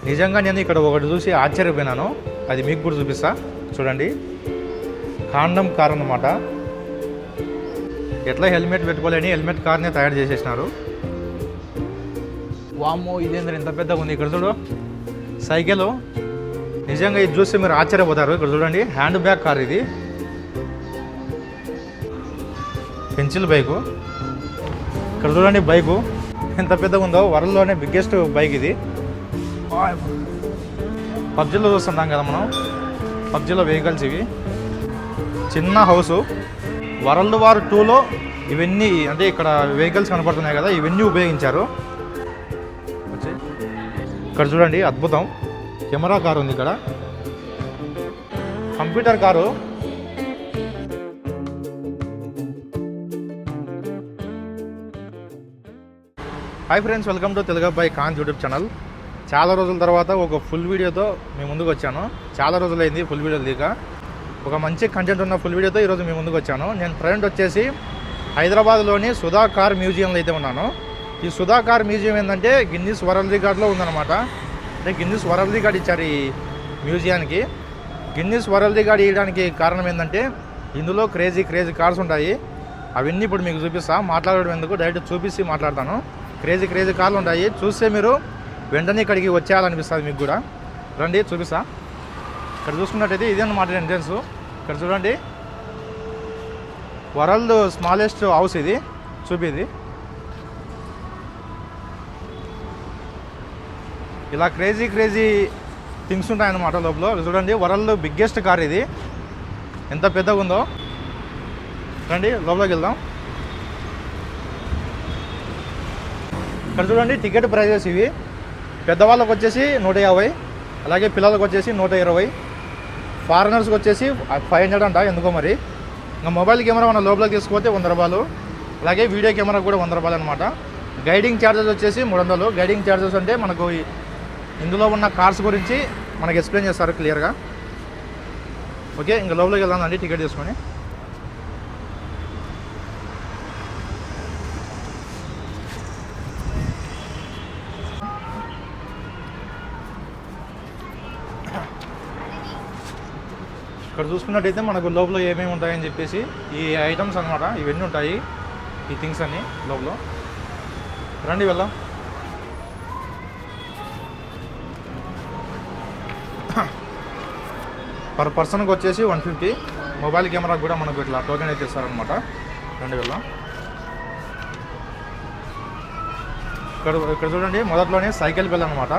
నిజంగా నేను ఇక్కడ ఒకటి చూసి ఆశ్చర్యపోయినాను. అది మీకు కూడా చూపిస్తా చూడండి. కాండం కార్ అన్నమాట. ఎట్లా హెల్మెట్ పెట్టుకోలేని హెల్మెట్ కార్నే తయారు చేసేసినారు. వామ్మో, ఇదేంద్ర ఇంత పెద్దగా ఉంది. ఇక్కడ చూడు సైకిల్. నిజంగా ఇది చూస్తే మీరు ఆశ్చర్యపోతారు. ఇక్కడ చూడండి హ్యాండ్ బ్యాగ్ కార్ ఇది. Pencil bike. ఇక్కడ చూడండి బైకు ఎంత పెద్దగా ఉందో. వరల్డ్లోనే బిగ్గెస్ట్ బైక్ ఇది. పబ్జీలో చూస్తున్నాం కదా మనం, పబ్జీలో వెహికల్స్ ఇవి. చిన్న హౌసు. వరల్డ్ వార్ 2లో ఇవన్నీ అంటే ఇక్కడ వెహికల్స్ కనపడుతున్నాయి కదా, ఇవన్నీ ఉపయోగించారు. ఇక్కడ చూడండి అద్భుతం. కెమెరా కారు ఉంది ఇక్కడ. Computer car. Hi friends, welcome to Telugu అబ్బాయి ఖాన్ యూట్యూబ్ ఛానల్. చాలా రోజుల తర్వాత ఒక ఫుల్ వీడియోతో మీ ముందుకు వచ్చాను. చాలా రోజులైంది ఫుల్ వీడియో లేక. ఒక మంచి కంటెంట్ ఉన్న ఫుల్ వీడియోతో ఈరోజు మీ ముందుకు వచ్చాను. నేను ఫ్రెండ్ వచ్చేసి హైదరాబాద్లోని సుధా కార్ మ్యూజియంలో అయితే ఉన్నాను. ఈ సుధా కార్ మ్యూజియం ఏంటంటే గిన్నిస్ వరల్డ్ రికార్డ్లో ఉందన్నమాట. అంటే గిన్నిస్ వరల్డ్ రికార్డ్ ఇచ్చారు ఈ మ్యూజియానికి. గిన్నిస్ వరల్డ్ రికార్డ్ ఇవ్వడానికి కారణం ఏంటంటే ఇందులో క్రేజీ కార్స్ ఉంటాయి. అవన్నీ ఇప్పుడు మీకు చూపిస్తా. మాట్లాడడం ఎందుకు, డైరెక్ట్ చూపిస్తే మాట్లాడతాను. క్రేజీ కార్లు ఉంటాయి. చూస్తే మీరు వెంటనే ఇక్కడికి వచ్చేయాలనిపిస్తుంది మీకు కూడా. రండి చూపిస్తా. ఇక్కడ చూసుకున్నట్టయితే ఇదే అన్నమాట ఎంట్రన్స్. ఇక్కడ చూడండి వరల్డ్ స్మాలెస్ట్ హౌస్ ఇది. చూపిది ఇలా క్రేజీ థింగ్స్ ఉంటాయన్నమాట లోపల. చూడండి వరల్డ్ బిగ్గెస్ట్ కార్ ఇది. ఎంత పెద్దగా ఉందో. రండి లోపలికి వెళ్దాం. ఇక్కడ చూడండి టికెట్ ప్రైజెస్ ఇవి. పెద్దవాళ్ళకి వచ్చేసి 150, అలాగే పిల్లలకు వచ్చేసి 120, ఫారినర్స్కి వచ్చేసి 500 అంట. ఎందుకో మరి. ఇంకా మొబైల్ కెమెరా మన లోపలికి తీసుకుపోతే 100 రూపాయలు, అలాగే వీడియో కెమెరా కూడా 100 రూపాయలు అనమాట. గైడింగ్ ఛార్జెస్ వచ్చేసి 300. గైడింగ్ ఛార్జెస్ అంటే మనకు ఇందులో ఉన్న కార్స్ గురించి మనకి ఎక్స్ప్లెయిన్ చేస్తారు క్లియర్గా. ఓకే, ఇంకా లోపలికి వెళ్దామండి టికెట్ తీసుకొని. ఇక్కడ చూసుకున్నట్టయితే మనకు లోపల ఏమేమి ఉంటాయని చెప్పేసి ఈ ఐటమ్స్ అనమాట. ఇవన్నీ ఉంటాయి ఈ థింగ్స్ అన్నీ లోపల. రండి వెళ్దాం. పర్ పర్సన్కి వచ్చేసి 150. మొబైల్ కెమెరాకి కూడా మనకు ఇట్లా టోకెన్ అయితే ఇస్తారనమాట. రండి వెళ్దాం. ఇక్కడ చూడండి మొదట్లోనే సైకిల్ బిల్ అనమాట.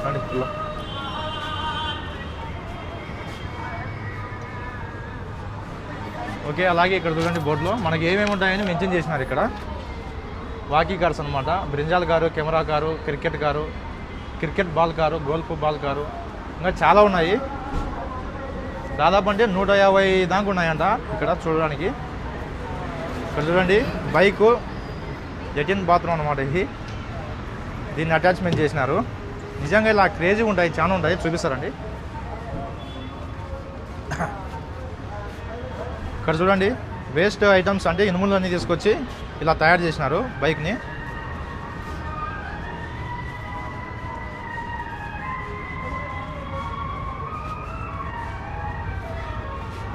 రండి వెళ్దాం. ఓకే, అలాగే ఇక్కడ చూడండి బోర్డులో మనకి ఏమేమి ఉంటాయని మెన్షన్ చేసినారు. ఇక్కడ వాకీ కార్స్ అనమాట. Brinjal car, camera car, cricket ball car, golf ball car, ఇంకా చాలా ఉన్నాయి. దాదాపు అంటే 150 దాకా ఉన్నాయంట ఇక్కడ చూడడానికి. ఇక్కడ చూడండి బైకు, లెటిన్ బాత్రూమ్ అనమాట. దీన్ని అటాచ్మెంట్ చేసినారు. నిజంగా ఇలా క్రేజీ ఉంటాయి, చాలా ఉంటాయి. చూపిస్తారండి. ఇక్కడ చూడండి వేస్ట్ ఐటమ్స్ అంటే ఇనుములన్నీ తీసుకొచ్చి ఇలా తయారు చేసినారు బైక్ని.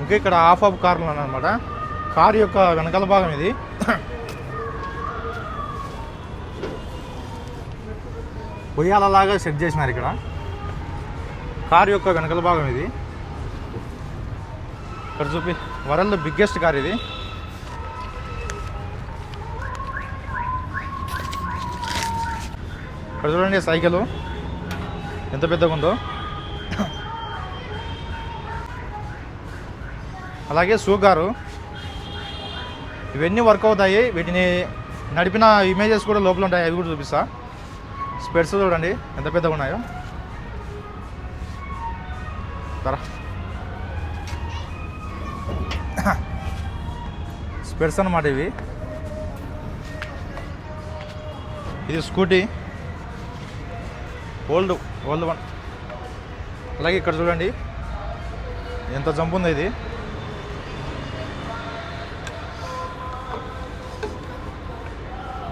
ఇంకా ఇక్కడ ఆఫ్ కార్లు అనమాట. కారు యొక్క వెనకాల భాగం ఇది. ఉయ్యాలలాగా సెట్ చేసినారు ఇక్కడ. కారు యొక్క వెనకాల భాగం ఇది. ఇక్కడ చూపి వరల్డ్ బిగ్గెస్ట్ కార్ ఇది. ఇక్కడ చూడండి సైకిల్ ఎంత పెద్దగా ఉందో. అలాగే షూ కారు. ఇవన్నీ వర్క్ అవుతాయి. వీటిని నడిపిన ఇమేజెస్ కూడా లోపల ఉంటాయి. అవి కూడా చూపిస్తా. స్పెట్స్ చూడండి ఎంత పెద్దగా ఉన్నాయో. సరే స్పెట్స్ అన్నమాట ఇవి. ఇది స్కూటీ ఓల్డ్ 1. అలాగే ఇక్కడ చూడండి ఎంత జంప్ ఉందో ఇది.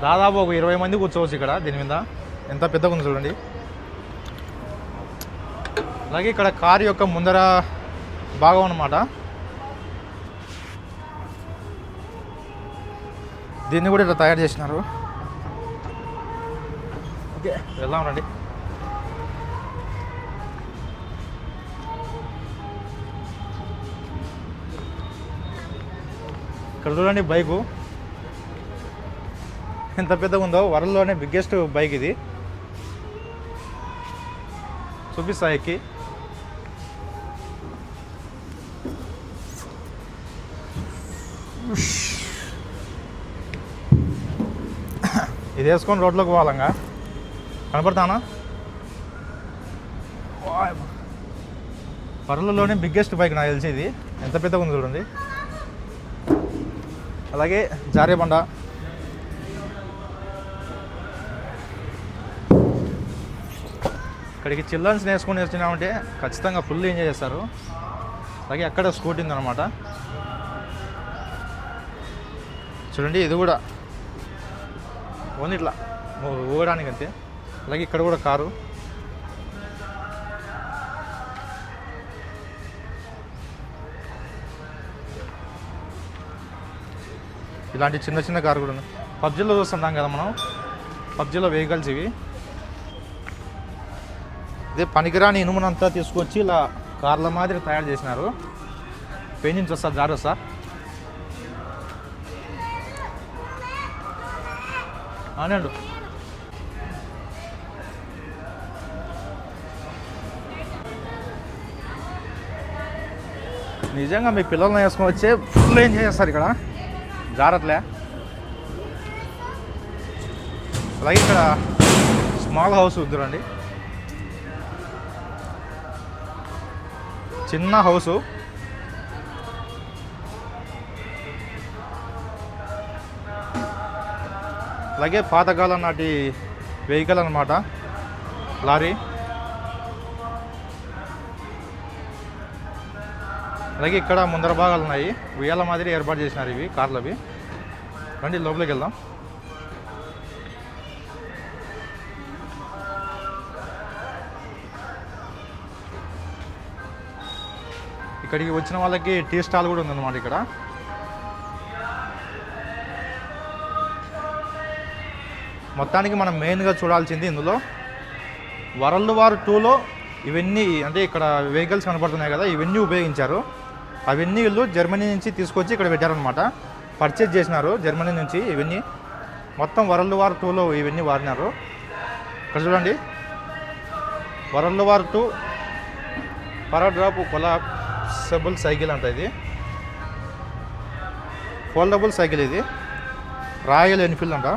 దాదాపు ఒక 20 మంది కూర్చోవచ్చు ఇక్కడ దీని మీద. ఎంత పెద్దగా ఉంది చూడండి. అలాగే ఇక్కడ కారు యొక్క ముందర భాగం అన్నమాట. దీన్ని కూడా ఇట్లా తయారు చేసినారు. ఓకే వెళ్దాం రండి. ఇక్కడ చూడండి బైకు ఎంత పెద్దగా ఉందో. వరల్డ్లోనే బిగ్గెస్ట్ బైక్ ఇది. చూపిస్తా ఎక్కి. ఇది వేసుకొని రోడ్లోకి పోవాలంగా. కనపడతానా? వరల్డ్లోనే బిగ్గెస్ట్ బైక్ నాకు తెలిసి ఇది. ఎంత పెద్దగా ఉంది చూడండి. అలాగే జారే బండ, ఇక్కడికి చిల్డ్రన్స్ వేసుకొని వచ్చినామంటే ఖచ్చితంగా ఫుల్ ఎంజాయ్ చేస్తారు. అలాగే అక్కడ స్కూటీ ఉందన్నమాట. చూడండి ఇది కూడా ఓన్లీ ఇట్లా ఊగడానికి అంతే. అలాగే ఇక్కడ కూడా కారు. ఇలాంటి చిన్న చిన్న కారు కూడా ఉన్నాయి. పబ్జీలో చూస్తుంటాం కదా మనం, పబ్జీలో వెహికల్స్ ఇవి. ఇదే పనికిరాని ఇనుమునంతా తీసుకొచ్చి ఇలా కార్ల మాదిరి తయారు చేసినారు. పెయింటింగ్స్ వస్తా జారు వస్తా. అనండు నిజంగా మీ పిల్లల్ని వేసుకొని వచ్చే ఫుల్ ఏం చేస్తారు ఇక్కడ, జారట్లే. అలాగే ఇక్కడ స్మాల్ హౌస్ ఉందిరండి, చిన్న హౌసు. అలాగే పాతకాలం నాటి వెహికల్ అన్నమాట, లారీ. అలాగే ఇక్కడ ముందర భాగాలు ఉన్నాయి, ఉయ్యాల మాదిరి ఏర్పాటు చేసినారు ఇవి కార్లవి. రండి లోపలికి వెళ్దాం. ఇక్కడికి వచ్చిన వాళ్ళకి టీ స్టాల్ కూడా ఉందన్నమాట ఇక్కడ. మొత్తానికి మనం మెయిన్గా చూడాల్సింది ఇందులో వరల్డ్ వార్ 2లో ఇవన్నీ, అంటే ఇక్కడ వెహికల్స్ కనపడుతున్నాయి కదా, ఇవన్నీ ఉపయోగించారు. అవన్నీ వీళ్ళు జర్మనీ నుంచి తీసుకొచ్చి ఇక్కడ పెట్టారనమాట, పర్చేజ్ చేసినారు జర్మనీ నుంచి. ఇవన్నీ మొత్తం వరల్డ్ వార్ 2లో ఇవన్నీ వాడినారు. ఇక్కడ చూడండి, వరల్డ్ వార్ 2 పారాడ్రాప్ కొలాప్సబుల్ సైకిల్ అంట. ఇది ఫోల్డబుల్ సైకిల్, ఇది రాయల్ ఎన్ఫీల్డ్ అంట.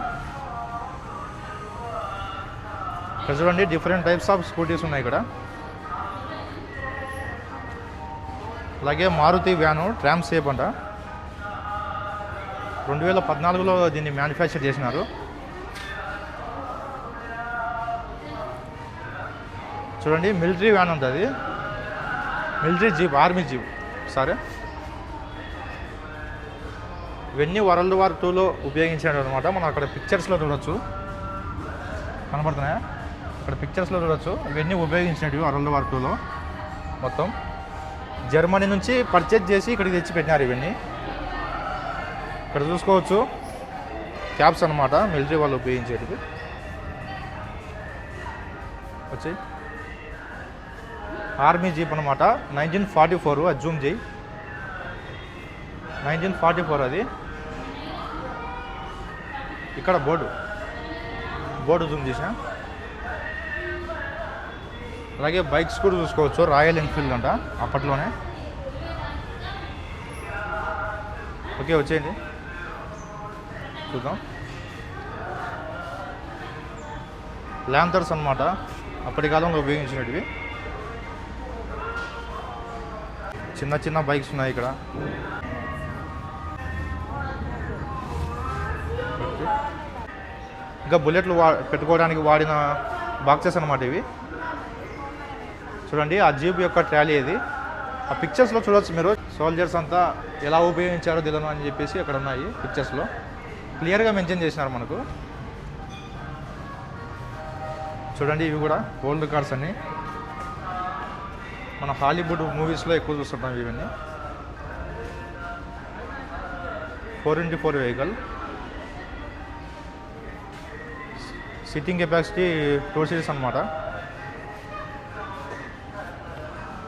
ఇక్కడ చూడండి డిఫరెంట్ టైప్స్ ఆఫ్ స్కూటీస్ ఉన్నాయి ఇక్కడ. అలాగే మారుతి వ్యాను ట్రామ్ షేప్ అంట. 2014లో దీన్ని మ్యానుఫ్యాక్చర్ చేసినారు. చూడండి మిలిటరీ వ్యాన్ ఉంటుంది, మిలిటరీ జీప్, ఆర్మీ జీప్ సరే. ఇవన్నీ వరల్డ్ వార్ 2లో ఉపయోగించాడు అనమాట. మనం అక్కడ పిక్చర్స్లో చూడొచ్చు, కనబడుతున్నాయా? అక్కడ పిక్చర్స్లో చూడొచ్చు. ఇవన్నీ ఉపయోగించినవి వరల్డ్ వార్ 2లో. మొత్తం జర్మనీ నుంచి పర్చేజ్ చేసి ఇక్కడికి తెచ్చి పెట్టినారు ఇవన్నీ. ఇక్కడ చూసుకోవచ్చు క్యాప్స్ అనమాట, మిలిటరీ వాళ్ళు ఉపయోగించేటివి. వచ్చి ఆర్మీ జీప్ అనమాట, 1944. అది జూమ్ చేయి, 1944 అది. ఇక్కడ బోర్డు జూమ్ చేసా. అలాగే బైక్స్ కూడా చూసుకోవచ్చు, రాయల్ ఎన్ఫీల్డ్ అంట అప్పట్లోనే. ఓకే వచ్చేయండి చూద్దాం. ల్యాంతర్స్ అనమాట, అప్పటి కాలంలో ఉపయోగించినవి. చిన్న చిన్న బైక్స్ ఉన్నాయి ఇక్కడ. ఇంకా బుల్లెట్లు పెట్టుకోవడానికి వాడిన బాక్సెస్ అనమాట ఇవి. చూడండి ఆ జీప్ యొక్క ట్రాలీ ఇది. ఆ పిక్చర్స్లో చూడవచ్చు మీరు, సోల్జర్స్ అంతా ఎలా ఉపయోగించారో తెలియను అని చెప్పేసి అక్కడ ఉన్నాయి పిక్చర్స్లో, క్లియర్గా మెన్షన్ చేసినారు మనకు. చూడండి, ఇవి కూడా ఓల్డ్ కార్స్ అన్నీ. మన హాలీవుడ్ మూవీస్లో ఎక్కువ చూస్తుంటాం ఇవన్నీ. 4x4 vehicle. Sitting capacity 2 seats అనమాట.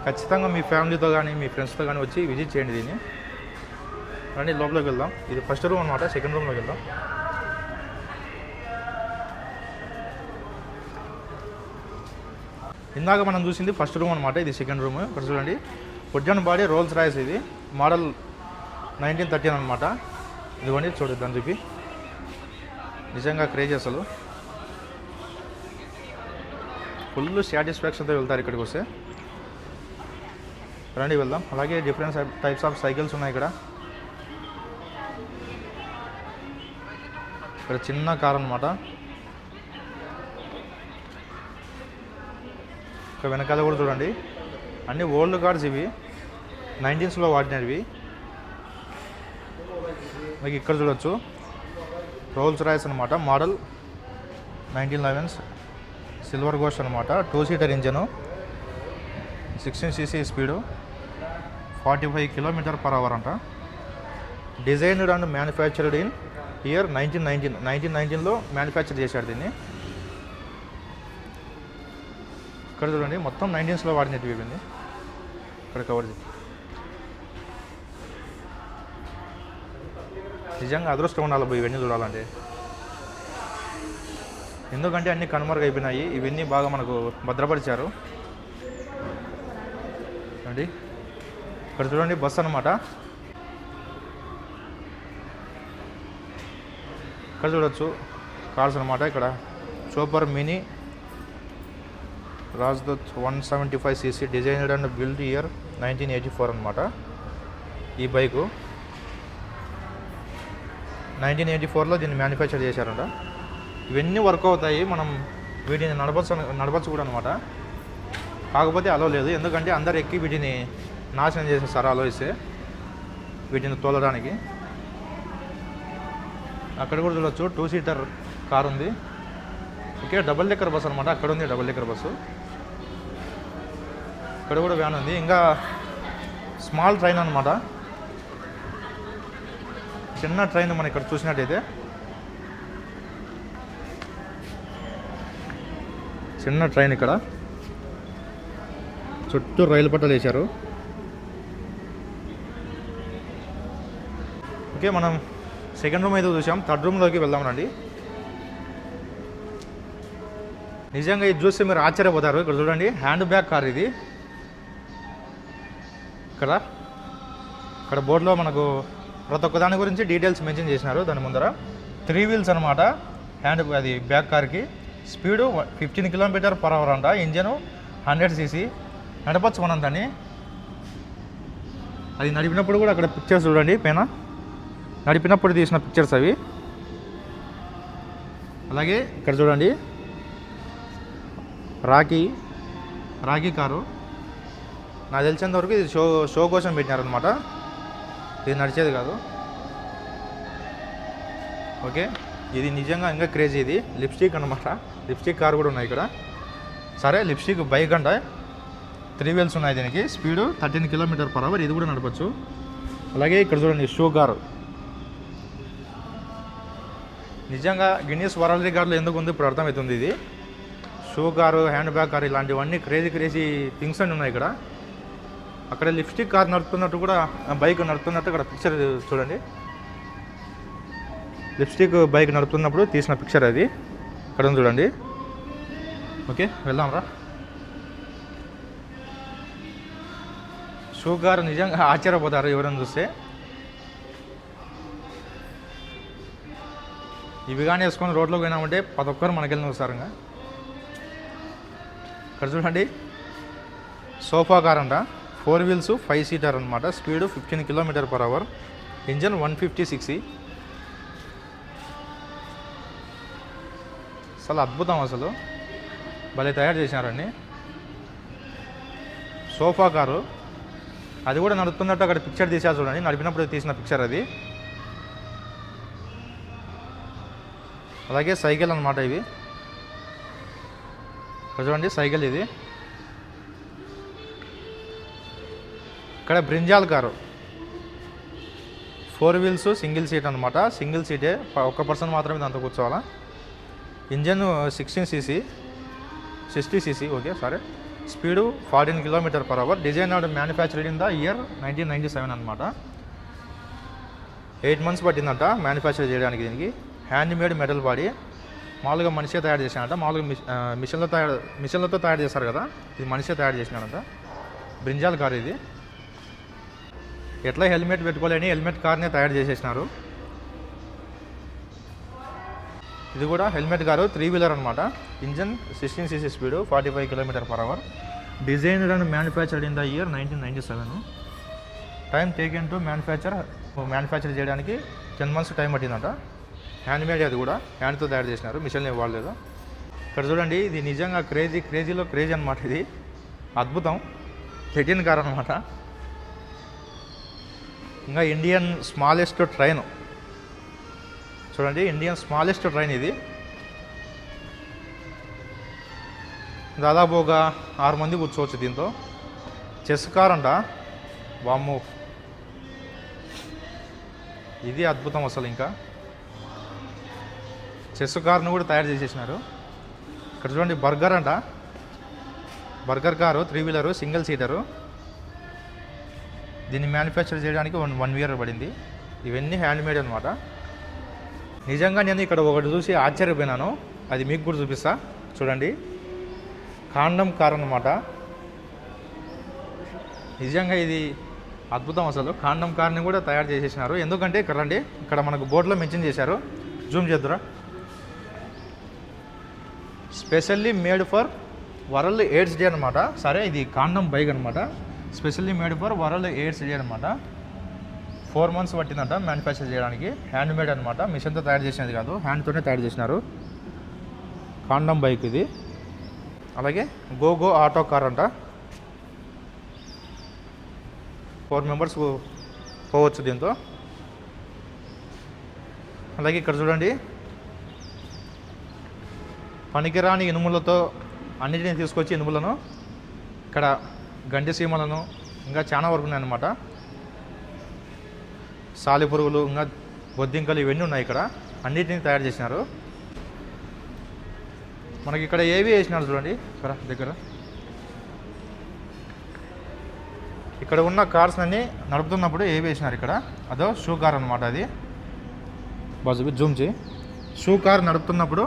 ఖచ్చితంగా మీ ఫ్యామిలీతో కానీ మీ ఫ్రెండ్స్తో కానీ వచ్చి విజిట్ చేయండి దీన్ని. రండి లోపలికి వెళ్దాం. ఇది ఫస్ట్ రూమ్ అనమాట. సెకండ్ రూమ్లోకి వెళ్దాం. ఇందాక మనం చూసింది ఫస్ట్ రూమ్ అనమాట. ఇది సెకండ్ రూమ్. ఇక్కడ చూడండి, వుడెన్ బాడీ రోల్స్ రాయ్స్. ఇది మోడల్ 1913 అనమాట. ఇదిగోండి చూడొద్దని చెప్పి నిజంగా క్రేజ్. అసలు ఫుల్ సాటిస్ఫాక్షన్తో వెళ్తారు ఇక్కడికి వస్తే. రండి వెళ్దాం. అలాగే డిఫరెంట్ టైప్స్ ఆఫ్ సైకిల్స్ ఉన్నాయి ఇక్కడ. ఇక్కడ చిన్న కార్ అనమాట. ఇక్కడ వెనకాల కూడా చూడండి, అన్ని ఓల్డ్ కార్స్. ఇవి 19s వాడినవి. మీకు ఇక్కడ చూడొచ్చు, రోల్స్ రాయ్స్ అనమాట. మోడల్ 1911 సిల్వర్ గోస్ట్ అనమాట. 2 seater engine, 16 cc speed, 45 km/h అంట. Designed and manufactured in year 1919లో మ్యానుఫ్యాక్చర్ చేశాడు దీన్ని. ఇక్కడ చూడండి, మొత్తం 19s వాడినట్టు ఇవన్నీ ఇక్కడ కవర్ చేసి. నిజంగా అదృష్టం ఉండాలి ఇవన్నీ చూడాలంటే. ఎందుకంటే అన్నీ కనుమరుగు అయిపోయినాయి. ఇవన్నీ బాగా మనకు భద్రపరిచారు. అండి ఇక్కడ చూడండి, బస్ అనమాట. ఇక్కడ చూడొచ్చు కార్స్ అనమాట. ఇక్కడ super mini Rajdoot 175 cc designed and build year 1984 అనమాట. ఈ బైకు 1984లో దీన్ని మ్యానుఫ్యాక్చర్ చేశారంట. ఇవన్నీ వర్క్ అవుతాయి. మనం వీటిని నడపచ్చు కూడా అనమాట. కాకపోతే అలో లేదు, ఎందుకంటే అందరు ఎక్కి వీటిని నాశనం చేసేస్తారు అలో ఇస్తే వీటిని తోలడానికి. అక్కడ కూడా చూడొచ్చు 2 seater కార్ ఉంది. ఓకే, డబుల్ డెక్కర్ బస్ అనమాట. అక్కడ ఉంది డబుల్ డెక్కర్ బస్సు. ఇక్కడ కూడా వ్యాన్ ఉంది. ఇంకా స్మాల్ ట్రైన్ అనమాట. చిన్న ట్రైన్ మనం ఇక్కడ చూసినట్టయితే చిన్న ట్రైన్. ఇక్కడ చుట్టూ రైలు పట్టాలు వేశారు. ఓకే, మనం సెకండ్ రూమ్ అయితే చూసాం. థర్డ్ రూమ్లోకి వెళ్దాం రండి. నిజంగా ఇది చూస్తే మీరు ఆశ్చర్యపోతారు. ఇక్కడ చూడండి, హ్యాండ్ బ్యాగ్ కార్ ఇది. ఇక్కడ బోర్డులో మనకు ప్రతి ఒక్క దాని గురించి డీటెయిల్స్ మెన్షన్ చేసినారు. దాని ముందర 3 wheels అనమాట. అది బ్యాగ్ కార్కి. స్పీడు 15 km/h అంట. Engine 100 cc. నడపచ్చు మనం దాన్ని. అది నడిపినప్పుడు కూడా అక్కడ పిక్చర్స్ చూడండి పైన, నడిపినప్పుడు తీసిన పిక్చర్స్ అవి. అలాగే ఇక్కడ చూడండి, రాకీ కారు. నాకు తెలిసినంత వరకు ఇది షో కోసం పెట్టినారనమాట. ఇది నడిచేది కాదు. ఓకే, ఇది నిజంగా ఇంకా క్రేజీ. ఇది లిప్స్టిక్ అనమాట. లిప్స్టిక్ కారు కూడా ఉన్నాయి ఇక్కడ. సరే, లిప్స్టిక్ బైక్ అంట. 3 wheels ఉన్నాయి దీనికి. Speed 13 km/h. ఇది కూడా నడపచ్చు. అలాగే ఇక్కడ చూడండి, షూ కారు. నిజంగా గిన్నీస్ వరల్డ్ రికార్డులో ఎందుకు ఉంది ఇప్పుడు అర్థమవుతుంది. ఇది shoe car, hand bag car, ఇలాంటివన్నీ క్రేజీ థింగ్స్ అన్నీ ఉన్నాయి ఇక్కడ. అక్కడ లిప్స్టిక్ కార్ నడుపుతున్నట్టు కూడా, బైక్ నడుపుతున్నట్టు అక్కడ పిక్చర్ చూడండి. లిప్స్టిక్ బైక్ నడుపుతున్నప్పుడు తీసిన పిక్చర్ అది. ఇక్కడ ఉంది చూడండి. ఓకే, వెళ్దాం రా. షూ కారు నిజంగా ఆశ్చర్యపోతారు ఎవరైనా చూస్తే. ఇవి కానీ వేసుకొని రోడ్లోకి పోయినామంటే ప్రతి ఒక్కరు మనకెళ్ళి చూస్తారు. ఇంకా ఇక్కడ చూడండి, సోఫా కార్ అంట. 4 wheels 5 seater అనమాట. Speed 15 km/h. Engine 150 cc. అసలు అద్భుతం. అసలు భలే తయారు చేసినారండి. Sofa car. అది కూడా నడుపుతున్నట్టు అక్కడ పిక్చర్ తీసారు చూడండి. నడిపినప్పుడు తీసిన పిక్చర్ అది. అలాగే సైకిల్ అనమాట ఇవి. చూడండి సైకిల్ ఇది. ఇక్కడ brinjal car 4 wheels single seat అనమాట. సింగిల్ సీటే, ఒక్క పర్సన్ మాత్రమే దాంతో కూర్చోవాలా. Engine 60 cc okay sorry. Speed 14 km/h. Design and manufactured in the year 1997 అనమాట. 8 months పట్టిందంట మ్యానుఫ్యాక్చర్ చేయడానికి. దీనికి హ్యాండ్ మేడ్ మెటల్ బాడీ, మామూలుగా మనిషే తయారు చేసినాడంట. మామూలుగా మిషన్లతో తయారు చేస్తారు కదా, ఇది మనిషే తయారు చేసినాడంట. బ్రింజాల్ కార్ ఇది. ఎట్లా హెల్మెట్ పెట్టుకోలేని హెల్మెట్ కార్నే తయారు చేసేసినారు. ఇది కూడా హెల్మెట్ కారు, 3 వీలర్ అనమాట. Engine 16 cc speed, 45 km/h. Designed and manufactured in the year 1997. Time taken to manufacture చేయడానికి 10 months టైం పట్టిందంట. హ్యాండ్ మేడ్, అది కూడా హ్యాండ్తో తయారు చేసినారు, మిషన్లు వాడలేదు. ఇక్కడ చూడండి, ఇది నిజంగా క్రేజీలో క్రేజీ అనమాట. ఇది అద్భుతం, ప్లెటిన్ కార్ అనమాట. ఇంకా ఇండియన్ స్మాలెస్ట్ ట్రైన్ చూడండి, ఇండియన్ స్మాలెస్ట్ ట్రైన్ ఇది. దాదాపు ఒక 6 మంది కూర్చోవచ్చు దీంతో. చెస్ కార్ అంట, వామ్మో ఇది అద్భుతం అసలు. ఇంకా చెస్ కార్ను కూడా తయారు చేసేసినారు. ఇక్కడ చూడండి బర్గర్ అంట, బర్గర్ కారు 3 వీలరు సింగిల్ సీటరు. దీన్ని మ్యానుఫ్యాక్చర్ చేయడానికి 1 year పడింది. ఇవన్నీ హ్యాండ్ మేడ్ అనమాట. నిజంగా నేను ఇక్కడ ఒకటి చూసి ఆశ్చర్యపోయినాను, అది మీకు కూడా చూపిస్తా చూడండి. కాండం కార్ అనమాట. నిజంగా ఇది అద్భుతం అసలు. కాండం కార్ని కూడా తయారు చేసేసినారు. ఎందుకంటే ఇక్కడ రండి, ఇక్కడ మనకు బోర్డులో మెన్షన్ చేశారు, జూమ్ చేద్దురా. Specially made for world AIDS day అనమాట. సరే, ఇది కాండం బైక్ అనమాట. Specially made for world AIDS day అనమాట. 4 months పట్టిందంట మ్యానుఫ్యాక్చర్ చేయడానికి. హ్యాండ్ మేడ్ అనమాట, మిషన్తో తయారు చేసినది కాదు, హ్యాండ్తోనే తయారు చేసినారు. కాండం బైక్ ఇది. అలాగే గో ఆటో కార్ అంట, 4 members పోవచ్చు దీంతో. అలాగే ఇక్కడ చూడండి, పనికిరాని ఇనుములతో అన్నిటిని తీసుకొచ్చి ఇనుములను, ఇక్కడ గండి సీమలను, ఇంకా చాలా వరకు ఉన్నాయన్నమాట. సాలిపురుగులు, ఇంకా బొద్దింకలు, ఇవన్నీ ఉన్నాయి ఇక్కడ. అన్నిటిని తయారు చేసినారు. మనకి ఇక్కడ ఏవి వేసినారు చూడండి ఇక్కడ దగ్గర. ఇక్కడ ఉన్న కార్స్ అన్నీ నడుపుతున్నప్పుడు ఏవి వేసినారు ఇక్కడ. అదో షూ కార్ అనమాట. అది బాజు జూమ్ చేయి. షూ కార్ నడుపుతున్నప్పుడు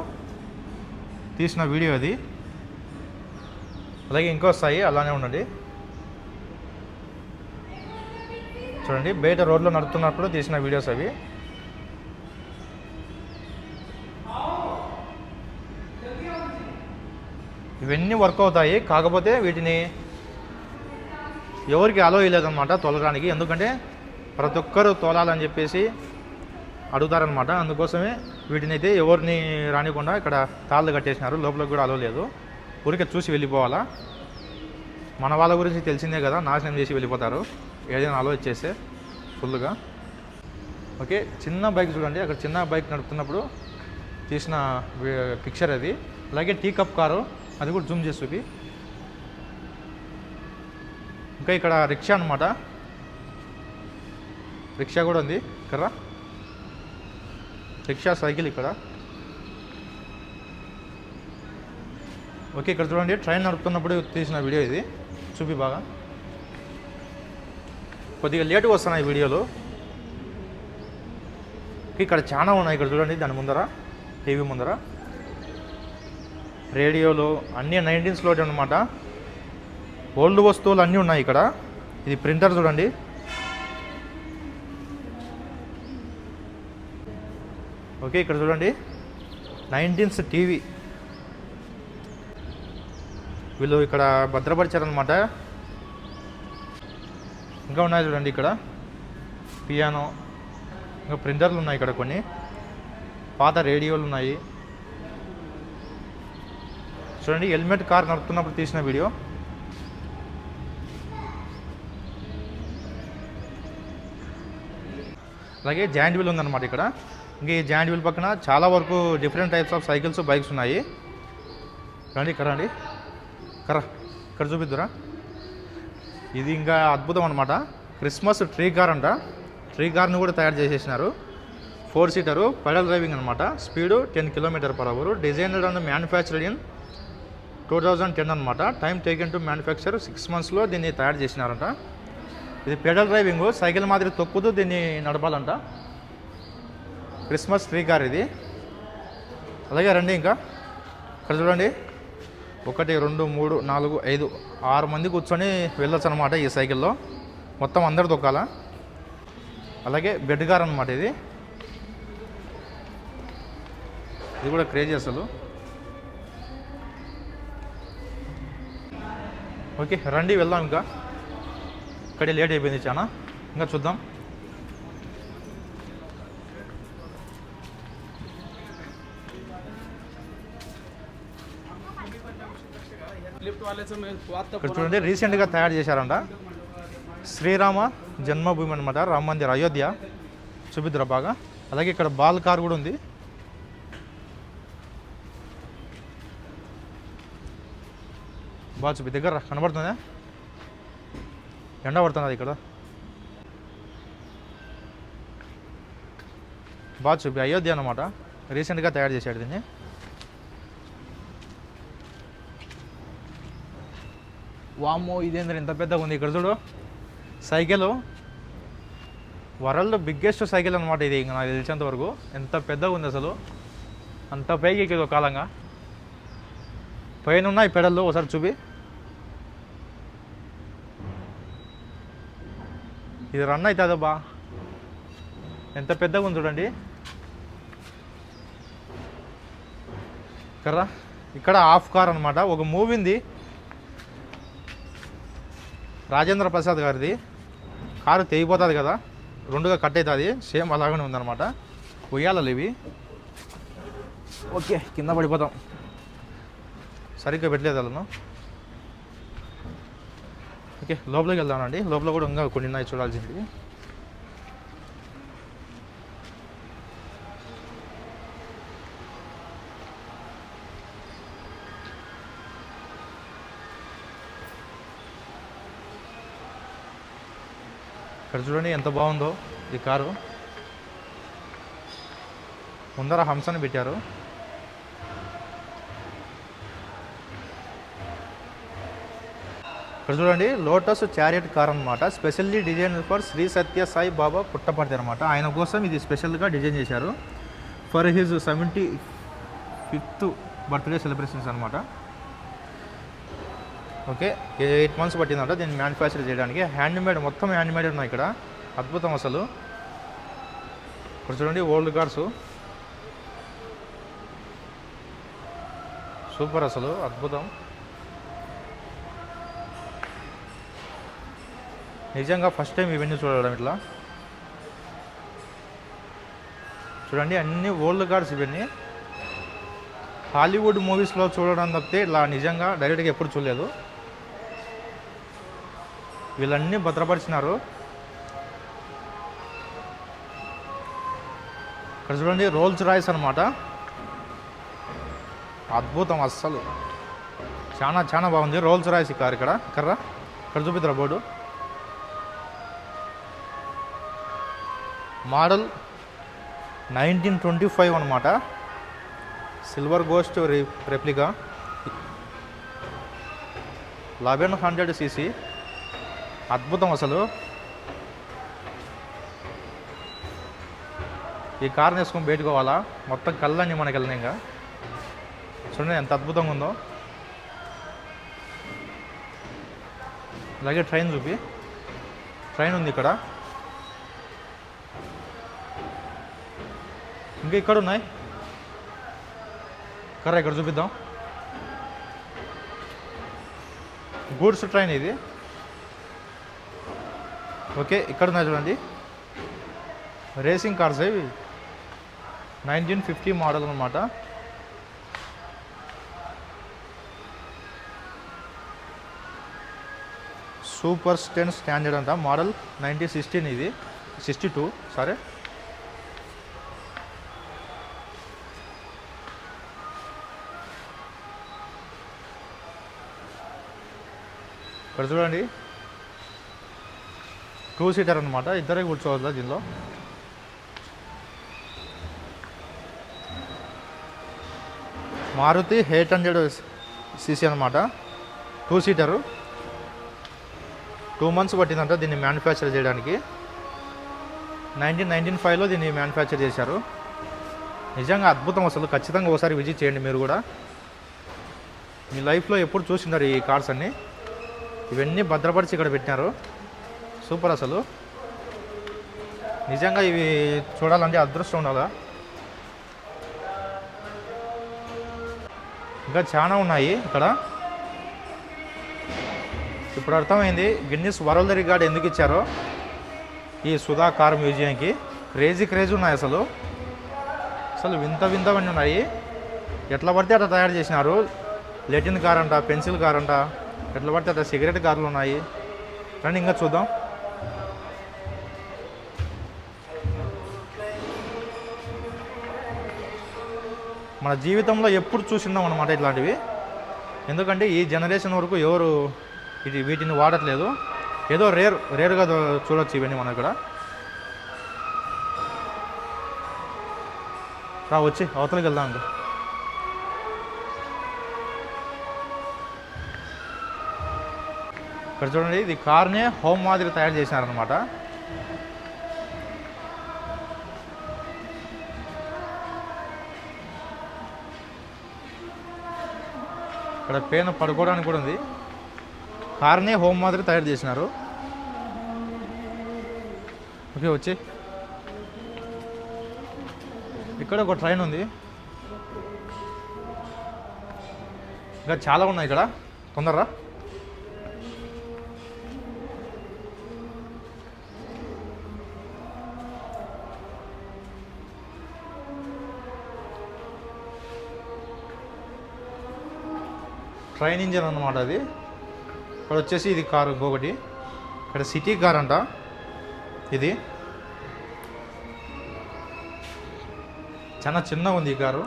తీసిన వీడియో అది. అలాగే ఇంకో వస్తాయి, అలానే ఉండండి చూడండి. బయట రోడ్లో నడుపుతున్నప్పుడు తీసిన వీడియోస్ అవి. ఇవన్నీ వర్క్ అవుతాయి, కాకపోతే వీటిని ఎవరికి అలో ఇవ్వలేదన్నమాట తోలడానికి. ఎందుకంటే ప్రతి ఒక్కరు తోలాలని చెప్పేసి అడుగుతారనమాట. అందుకోసమే వీటిని అయితే ఎవరిని రానికుండా ఇక్కడ తాళ్ళు కట్టేసినారు. లోపలికి కూడా అలో లేదు, ఊరికే చూసి వెళ్ళిపోవాలా. మన వాళ్ళ గురించి తెలిసిందే కదా, నాశనం చేసి వెళ్ళిపోతారు ఏదైనా అలో ఇచ్చేస్తే ఫుల్గా. ఓకే, చిన్న బైక్ చూడండి, అక్కడ చిన్న బైక్ నడుపుతున్నప్పుడు తీసిన పిక్చర్ అది. అలాగే టీ కప్ కారు, అది కూడా జూమ్ చేసి చూపి. ఇంకా ఇక్కడ రిక్షా అనమాట, రిక్షా కూడా ఉంది ఇక్కడ. రిక్షా సైకిల్ ఇక్కడ. ఓకే, ఇక్కడ చూడండి, ట్రైన్ నడుపుతున్నప్పుడు తీసిన వీడియో ఇది. చూపి బాగా. కొద్దిగా లేటుగా వస్తున్నాయి వీడియోలు. ఇక్కడ చాలా ఉన్నాయి. ఇక్కడ చూడండి, దాని ముందర టీవీ ముందర రేడియోలు అన్నీ 19s అనమాట. ఓల్డ్ వస్తువులు అన్నీ ఉన్నాయి ఇక్కడ. ఇది ప్రింటర్ చూడండి. ఓకే, ఇక్కడ చూడండి 19s టీవీ వీళ్ళు ఇక్కడ భద్రపరిచారనమాట. ఇంకా ఉన్నాయి చూడండి ఇక్కడ పియానో, ఇంకా ప్రింటర్లు ఉన్నాయి ఇక్కడ. కొన్ని పాత రేడియోలు ఉన్నాయి చూడండి. హెల్మెట్ కార్ నడుపుతున్నప్పుడు తీసిన వీడియో. అలాగే జాయింట్ వీల్ ఉందన్నమాట ఇక్కడ. ఇంకా ఈ జాయింట్ వీల్ పక్కన చాలా వరకు different types of cycles, bikes ఉన్నాయి. రండి ఇక్కడ రండి. కరా ఇక్కడ చూపిద్దురా. ఇది ఇంకా అద్భుతం అనమాట. క్రిస్మస్ ట్రీ కార్ అంట. ట్రీ కార్ని కూడా తయారు చేసేసినారు. 4 సీటరు పెడల్ డ్రైవింగ్ అనమాట. Speed 10 km/h. Designer and manufactured in 2010 అనమాట. టైం టేకెన్ టు మ్యానుఫ్యాక్చర్ 6 monthsలో దీన్ని తయారు చేసినారంట. ఇది పెడల్ డ్రైవింగ్, సైకిల్ మాదిరి తొక్కుతూ దీన్ని నడపాలంట. క్రిస్మస్ ట్రీ కార్ ఇది. అలాగే రండి ఇంకా ఇక్కడ చూడండి. 1 2 3 4 5 6 మంది కూర్చొని వెళ్ళొచ్చు అనమాట ఈ సైకిల్లో. మొత్తం అందరు తొక్కాల. అలాగే బెడ్ కార్ అనమాట ఇది. ఇది కూడా క్రేజీ అసలు. ఓకే రండి వెళ్దాం. ఇంకా ఇక్కడే లేట్ అయిపోయింది చాలా. ఇంకా చూద్దాం. ఇక్కడ చూడండి రీసెంట్గా తయారు చేశారంట. శ్రీరామ జన్మభూమి అనమాట. రామ మందిర్ అయోధ్య చూపిద్దురా బాగా. అలాగే ఇక్కడ బాల్ కార్ కూడా ఉంది. బాగా చూపి దగ్గర కనబడుతుందా? ఎండ పడుతుంది ఇక్కడ. బాగా చూపి అయోధ్య అనమాట. రీసెంట్గా తయారు చేశాడు దీన్ని. వామ్మో ఇదేంద్ర ఇంత పెద్దగా ఉంది. ఇక్కడ చూడు సైకిల్. వరల్డ్ బిగ్గెస్ట్ సైకిల్ అనమాట ఇది. ఇంకా నాకు తెలిసేంత వరకు ఎంత పెద్దగా ఉంది అసలు. అంత పైకి ఎక్కేది ఒక కాలంగా. పైన ఉన్న ఈ పెడల్లో ఒకసారి చూపి. ఇది రన్ అవుతుందా బా? ఎంత పెద్దగా ఉంది చూడండి. కర్రా ఇక్కడ హాఫ్ కార్ అనమాట. ఒక మూవీ ఉంది రాజేంద్ర ప్రసాద్ గారిది. కారు తెగిపోతుంది కదా, 2గా కట్ అవుతుంది. సేమ్ అలాగనే ఉందన్నమాట. ఉయ్యాలలు ఇవి. ఓకే కింద పడిపోతాం. సరిగ్గా పెట్టలేదు వాళ్ళను. ఓకే లోపలికి వెళ్దామండి. లోపల కూడా ఇంకా కొన్ని ఉన్నాయి చూడాల్సింది. ఇక్కడ చూడండి ఎంత బాగుందో ఈ కారు. ముందర హంసని పెట్టారు. ఇక్కడ చూడండి లోటస్ చారియట్ కార్ అనమాట. స్పెషల్లీ డిజైన్ ఫర్ శ్రీ సత్య సాయి బాబా పుట్టపర్తి అనమాట. ఆయన కోసం ఇది స్పెషల్గా డిజైన్ చేశారు. For his 75th birthday celebrations అనమాట. ఓకే 8 months పట్టిందంట దీన్ని మ్యానుఫ్యాక్చర్ చేయడానికి. హ్యాండ్మేడ్, మొత్తం హ్యాండ్మేడ్ ఉన్నాయి ఇక్కడ. అద్భుతం అసలు. ఇక్కడ చూడండి ఓల్డ్ కార్స్. సూపర్ అసలు, అద్భుతం. నిజంగా ఫస్ట్ టైం ఇవన్నీ చూడడం ఇట్లా. చూడండి అన్ని ఓల్డ్ కార్స్ ఇవన్నీ. హాలీవుడ్ మూవీస్లో చూడడం తప్పితే ఇలా నిజంగా డైరెక్ట్గా ఎప్పుడు చూడలేదు. వీళ్ళన్నీ భద్రపరిచినారు. ఇక్కడ చూడండి రోల్స్ రాయ్స్ అనమాట. అద్భుతం అస్సలు. చాలా చాలా బాగుంది రోల్స్ రాయ్స్ ఈ కార్. ఇక్కడ చూపిద్దాం బోర్డు. మోడల్ 1925 అనమాట. Silver ghost replica 1100 cc. అద్భుతం అసలు. ఈ కార్ని వేసుకొని బయటకోవాలా, మొత్తం కళ్ళన్నీ మనకి వెళ్ళినాయి. ఇంకా చూడండి ఎంత అద్భుతంగా ఉందో. అలాగే ట్రైన్ చూపి. ట్రైన్ ఉంది ఇక్కడ. ఇంకా ఇక్కడ ఉన్నాయి. ఇక్కడ చూపిద్దాం. గూడ్స్ ట్రైన్ ఇది. ఓకే ఇక్కడ ఉన్నాయి చూడండి రేసింగ్ కార్స్. ఇవి 1950 మోడల్ అనమాట. సూపర్ స్టెన్ స్టాండర్డ్ అంట. మోడల్ 1916 ఇది. 62 సరే. ఇక్కడ చూడండి 2 సీటర్ అనమాట, ఇద్దరే కూర్చోవద్దా దీనిలో. మారుతి 800cc అనమాట, 2 సీటరు. 2 months పట్టిందంట దీన్ని మ్యానుఫ్యాక్చర్ చేయడానికి. 1995లో దీన్ని మ్యానుఫ్యాక్చర్ చేశారు. నిజంగా అద్భుతం అసలు. ఖచ్చితంగా ఒకసారి విజిట్ చేయండి మీరు కూడా. మీ లైఫ్లో ఎప్పుడు చూసినారు ఈ కార్స్ అన్నీ. ఇవన్నీ భద్రపరిచి ఇక్కడ పెట్టినారు. సూపర్ అసలు. నిజంగా ఇవి చూడాలంటే అదృష్టం ఉండాలా. ఇంకా చాలా ఉన్నాయి ఇక్కడ. ఇప్పుడు అర్థమైంది గిన్నిస్ వరల్డ్ రికార్డ్ ఎందుకు ఇచ్చారో ఈ సుధా కార్ మ్యూజియంకి. క్రేజీ ఉన్నాయి అసలు. వింతవన్నీ ఉన్నాయి. ఎట్లా పడితే అట్లా తయారు చేసినారు. లెటిన్ కార్ అంట, పెన్సిల్ కార్ అంట, ఎట్లా పడితే అట్లా సిగరెట్ కార్లు ఉన్నాయి. రండి ఇంకా చూద్దాం. మన జీవితంలో ఎప్పుడు చూసినాం అన్నమాట ఇట్లాంటివి. ఎందుకంటే ఈ జనరేషన్ వరకు ఎవరు వీటిని వాడట్లేదు. ఏదో రేరుగా చూడొచ్చు ఇవన్నీ మనం ఇక్కడ. వచ్చి అవతలకి వెళ్దాం. ఇంకా ఇక్కడ చూడండి, ఇది కార్నే హోమ్ మాదిరి తయారు చేసినారనమాట. ఇక్కడ పైన పడుకోవడానికి కూడా ఉంది. కార్నే హోమ్ మాదిరి తయారు చేసినారు. ఓకే, వచ్చి ఇక్కడ ఒక ట్రైన్ ఉంది. ఇంకా చాలా ఉన్నాయి ఇక్కడ. తొందరరా. ట్రైన్ ఇంజన్ అన్నమాట అది. ఇక్కడ వచ్చేసి ఇది కారు ఇంకొకటి. ఇక్కడ సిటీ కార్ అంట ఇది. చాలా చిన్నగా ఉంది ఈ కారు.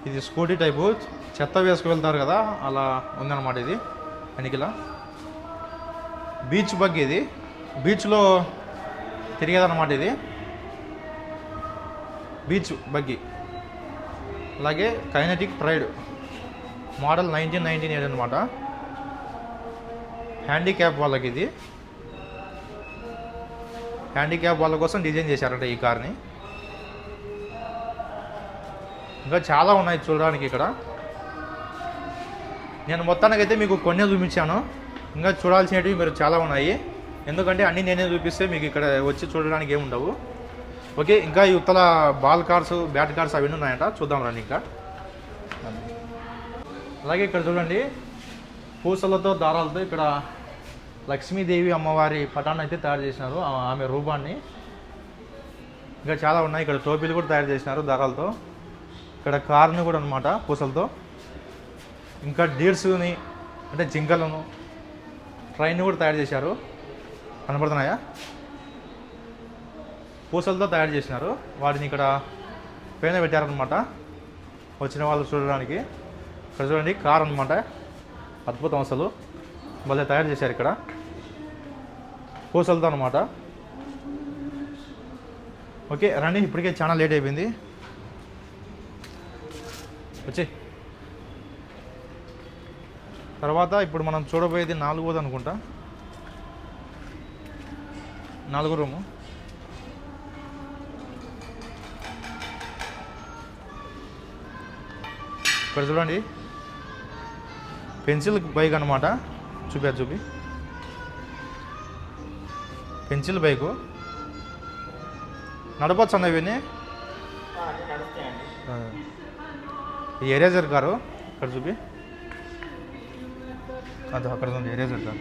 ఇది స్కూటీ టైపు, చెత్త వేసుకు వెళ్తారు కదా అలా ఉందన్నమాట ఇది. వెనకిలా బీచ్ బగ్గి. ఇది బీచ్లో తిరిగేదన్నమాట ఇది, బీచ్ బగ్గి. అలాగే కైనటిక్ ప్రైడ్ మోడల్ 1998 అనమాట. హ్యాండిక్యాప్ వాళ్ళకి ఇది. హ్యాండిక్యాప్ వాళ్ళ కోసం డిజైన్ చేశారంట ఈ కార్ని. ఇంకా చాలా ఉన్నాయి చూడడానికి ఇక్కడ. నేను మొత్తానికైతే మీకు కొన్ని చూపించాను. ఇంకా చూడాల్సినవి మీరు చాలా ఉన్నాయి. ఎందుకంటే అన్నీ నేనే చూపిస్తే మీకు ఇక్కడ వచ్చి చూడడానికి ఏమి ఉండవు. ఓకే, ఇంకా ఈ ఉత్తల బాల్ కార్స్, బ్యాట్ కార్స్ అవన్నీ ఉన్నాయంట. చూద్దాం రండి. ఇంకా అలాగే ఇక్కడ చూడండి, పూసలతో దారాలతో ఇక్కడ లక్ష్మీదేవి అమ్మవారి పటాన్ని అయితే తయారు చేసినారు, ఆమె రూపాన్ని. ఇంకా చాలా ఉన్నాయి. ఇక్కడ టోపీలు కూడా తయారు చేసినారు దారాలతో. ఇక్కడ కార్ని కూడా అనమాట పూసలతో. ఇంకా డీర్స్ని అంటే జింకలను, ట్రైన్ కూడా తయారు చేశారు. కనపడుతున్నాయా? పూసలతో తయారు చేసినారు. వాటిని ఇక్కడ పైన పెట్టారనమాట వచ్చిన వాళ్ళు చూడడానికి. ఇక్కడ చూడండి కార్ అనమాట, అద్భుతం అసలు. భలే తయారు చేశారు ఇక్కడ పూసలతో అనమాట. ఓకే రండి, ఇప్పటికే చాలా లేట్ అయిపోయింది. వచ్చి తర్వాత ఇప్పుడు మనం చూడబోయేది 4వ అనుకుంటా, 4వ రూము. ఇక్కడ చూడండి పెన్సిల్ బైక్ అనమాట. చూపి పెన్సిల్ బైకు నడపచ్చు అన్న ఇవన్నీ. ఈ ఎరేజర్ కారు ఇక్కడ చూపి, అది అక్కడ ఉంది ఎరేజర్ కార్.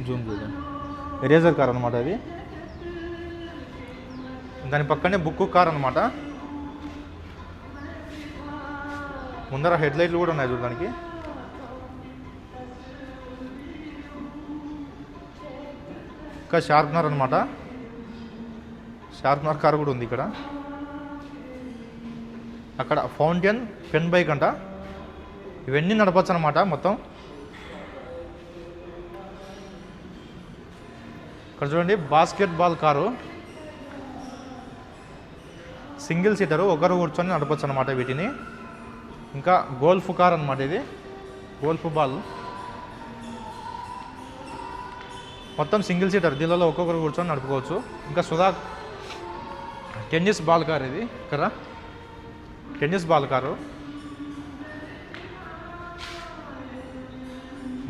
జూమ్ చూద్దాం. ఎరేజర్ కార్ అనమాట అది. దాని పక్కనే బుక్ కార్ అనమాట. ముందర హెడ్ లైట్లు కూడా ఉన్నాయి చూడడానికి. ఇంకా షార్ప్నర్ అనమాట. షార్ప్నర్ కార్ కూడా ఉంది ఇక్కడ. అక్కడ ఫౌంటైన్ పెన్ బైక్ అంట. ఇవన్నీ నడపచ్చు అనమాట మొత్తం. ఇక్కడ చూడండి బాస్కెట్బాల్ కారు, సింగిల్ సీటరు, ఒకరు కూర్చొని నడపచ్చు అనమాట వీటిని. ఇంకా గోల్ఫ్ కార్ అనమాట, ఇది గోల్ఫ్ బాల్, మొత్తం సింగిల్ సీటర్, దీనిలో ఒక్కొక్కరు కూర్చొని నడుపుకోవచ్చు. ఇంకా సుధా టెన్నిస్ బాల్ కార్, ఇది ఇక్కడ టెన్నిస్ బాల్ కారు.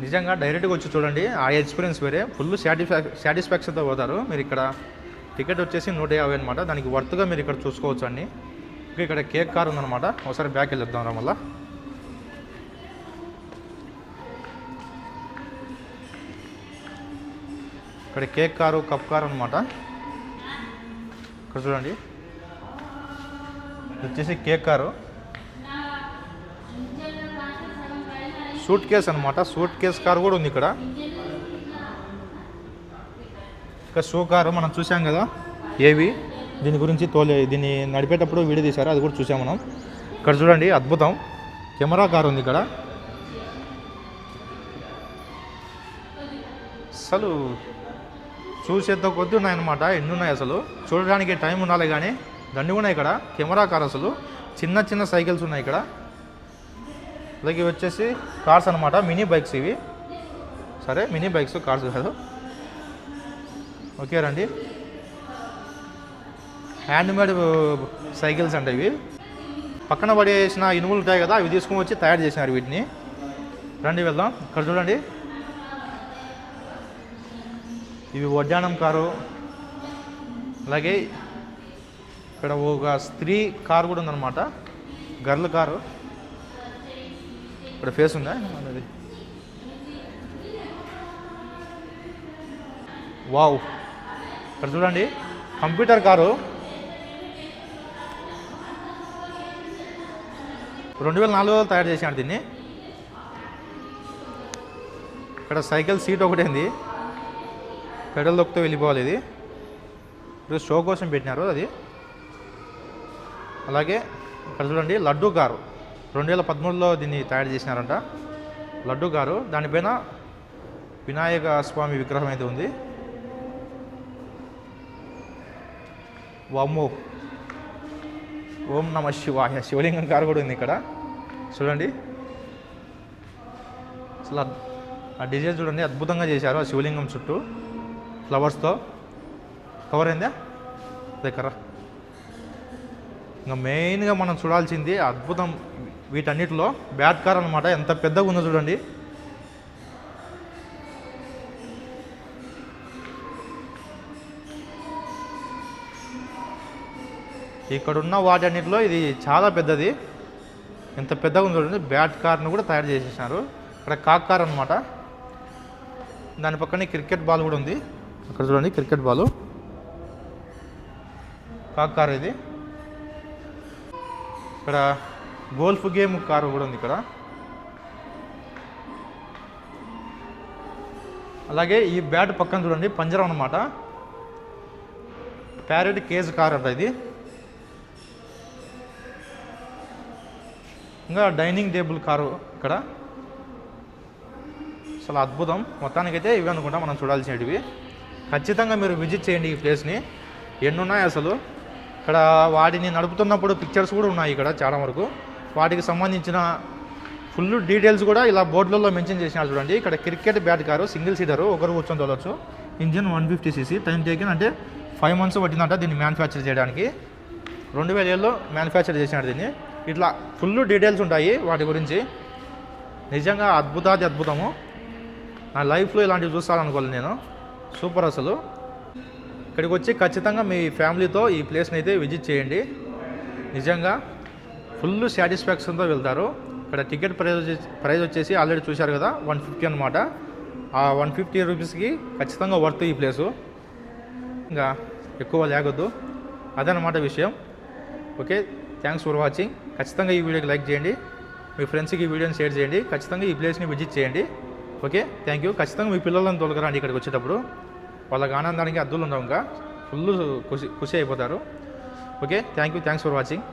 నిజంగా డైరెక్ట్గా వచ్చి చూడండి, ఆ ఎక్స్పీరియన్స్ వేరే, ఫుల్ సాటిస్ఫాక్షన్తో పోతారు. మీరు ఇక్కడ టికెట్ వచ్చేసి 150 అనమాట, దానికి వర్త్గా మీరు ఇక్కడ చూసుకోవచ్చు అండి. ఇంకా ఇక్కడ కేక్ కార్ ఉందన్నమాట, ఒకసారి బ్యాక్ వెళ్ళొద్దాం రా మళ్ళా. ఇక్కడ కేక్ కారు, కప్ కారు అనమాట. ఇక్కడ చూడండి, వచ్చేసి కేక్ కారు, సూట్ కేస్ అనమాట, సూట్ కేస్ కారు కూడా ఉంది ఇక్కడ. ఇంకా షో కారు మనం చూసాం కదా, ఏవి దీని గురించి దీన్ని నడిపేటప్పుడు వీడియో తీశారు, అది కూడా చూసాం మనం. ఇక్కడ చూడండి అద్భుతం, కెమెరా కారు ఉంది ఇక్కడ. అసలు చూసేంత కొద్ది ఉన్నాయన్నమాట, ఎన్ని ఉన్నాయి అసలు చూడడానికి టైం ఉండాలి కానీ దండి ఉన్నాయి ఇక్కడ. కెమెరా కార్, అసలు చిన్న చిన్న సైకిల్స్ ఉన్నాయి ఇక్కడ. అలాగే వచ్చేసి కార్స్ అనమాట, మినీ బైక్స్ ఇవి. సరే మినీ బైక్స్, కార్స్ కాదు. ఓకే రండి, హ్యాండ్మేడ్ సైకిల్స్ అంటే ఇవి. పక్కన పడేసిన ఇనుములు ఉంటాయి కదా, అవి తీసుకొని వచ్చి తయారు చేసినారు వీటిని. రండి వెళ్దాం. ఇక్కడ చూడండి, ఇవి వడ్డానం కారు. అలాగే ఇక్కడ ఒక స్త్రీ కారు కూడా ఉందన్నమాట, గర్ల్ కారు. ఇక్కడ ఫేస్ ఉందా అది, వావ్. ఇక్కడ చూడండి కంప్యూటర్ కారు, 2004లో తయారు చేసినాడు దీన్ని. ఇక్కడ సైకిల్ సీట్ ఒకటి ఉంది, పెడల్ దొక్కితే వెళ్ళిపోవాలి. ఇది ఇప్పుడు షో కోసం పెట్టినారు అది. అలాగే ఇక్కడ చూడండి లడ్డు కారు, 2013లో దీన్ని తయారు చేసినారంట, లడ్డు కారు. దానిపైన వినాయక స్వామి విగ్రహం అయితే ఉంది. వామ్మో, ఓం నమ శివాయ, శివలింగం కారు కూడా ఉంది ఇక్కడ. చూడండి అసలు ఆ డిజైన్ చూడండి, అద్భుతంగా చేశారు. ఆ శివలింగం చుట్టూ ఫ్లవర్స్తో కవర్ అయిందా దగ్గర. ఇంకా మెయిన్గా మనం చూడాల్సింది అద్భుతం వీటన్నిటిలో బ్యాట్ కార్ అనమాట. ఎంత పెద్దగా ఉందో చూడండి. ఇక్కడున్న వాటన్నిటిలో ఇది చాలా పెద్దది. ఎంత పెద్దగా ఉందో చూడండి. బ్యాట్ కార్ను కూడా తయారు చేసేసినారు. ఇక్కడ కాక్ కార్ అనమాట, దాని పక్కనే క్రికెట్ బాల్ కూడా ఉంది. అక్కడ చూడండి క్రికెట్ బాలు, కాక్ కార్ ఇది. ఇక్కడ గోల్ఫ్ గేమ్ కారు కూడా ఉంది ఇక్కడ. అలాగే ఈ బ్యాట్ పక్కన చూడండి పంజరం అనమాట, ప్యారెట్ కేజ్ కార్ అంట ఇది. ఇంకా డైనింగ్ టేబుల్ కారు ఇక్కడ. అసలు అద్భుతం. మొత్తానికైతే ఇవి అనుకుంటా మనం చూడాల్సినవి. ఖచ్చితంగా మీరు విజిట్ చేయండి ఈ ప్లేస్ని. ఎన్ని ఉన్నాయి అసలు ఇక్కడ. వాటిని నడుపుతున్నప్పుడు పిక్చర్స్ కూడా ఉన్నాయి ఇక్కడ చాలా వరకు. వాటికి సంబంధించిన ఫుల్ డీటెయిల్స్ కూడా ఇలా బోర్డులలో మెన్షన్ చేసినారు చూడండి. ఇక్కడ క్రికెట్ బ్యాట్ కారు, సింగిల్ సీటరు, ఒకరు కూర్చొని తోలొచ్చు. Engine 150cc. టైం టేకిన్ అంటే 5 months పట్టిందంట దీన్ని మ్యానుఫ్యాక్చర్ చేయడానికి. 2007లో మ్యానుఫ్యాక్చర్ చేసినాడు దీన్ని. ఇట్లా ఫుల్ డీటెయిల్స్ ఉంటాయి వాటి గురించి. నిజంగా అద్భుతము. నా లైఫ్లో ఇలాంటివి చూస్తాననుకోలేదు నేను. సూపర్ అసలు. ఇక్కడికి వచ్చి ఖచ్చితంగా మీ ఫ్యామిలీతో ఈ ప్లేస్ని అయితే విజిట్ చేయండి. నిజంగా ఫుల్ సాటిస్ఫాక్షన్తో వెళ్తారు. ఇక్కడ టికెట్ ప్రైస్ వచ్చేసి ఆల్రెడీ చూశారు కదా, 150 అనమాట. ఆ 150 రూపీస్కి ఖచ్చితంగా వర్త్ ఈ ప్లేసు. ఇంకా ఎక్కువ లేకొద్దు, అదనమాట విషయం. Okay, thanks for watching. ఖచ్చితంగా ఈ వీడియోకి లైక్ చేయండి, మీ ఫ్రెండ్స్కి ఈ వీడియోని షేర్ చేయండి. ఖచ్చితంగా ఈ ప్లేస్ని విజిట్ చేయండి. Okay, thank you. ఖచ్చితంగా మీ పిల్లలను తోలుకురండి ఇక్కడికి వచ్చేటప్పుడు. వాళ్ళకి ఆనందానికి అద్దులు ఉండవు, ఇంకా ఫుల్ ఖుషి అయిపోతారు. Okay, thank you. Thanks for watching.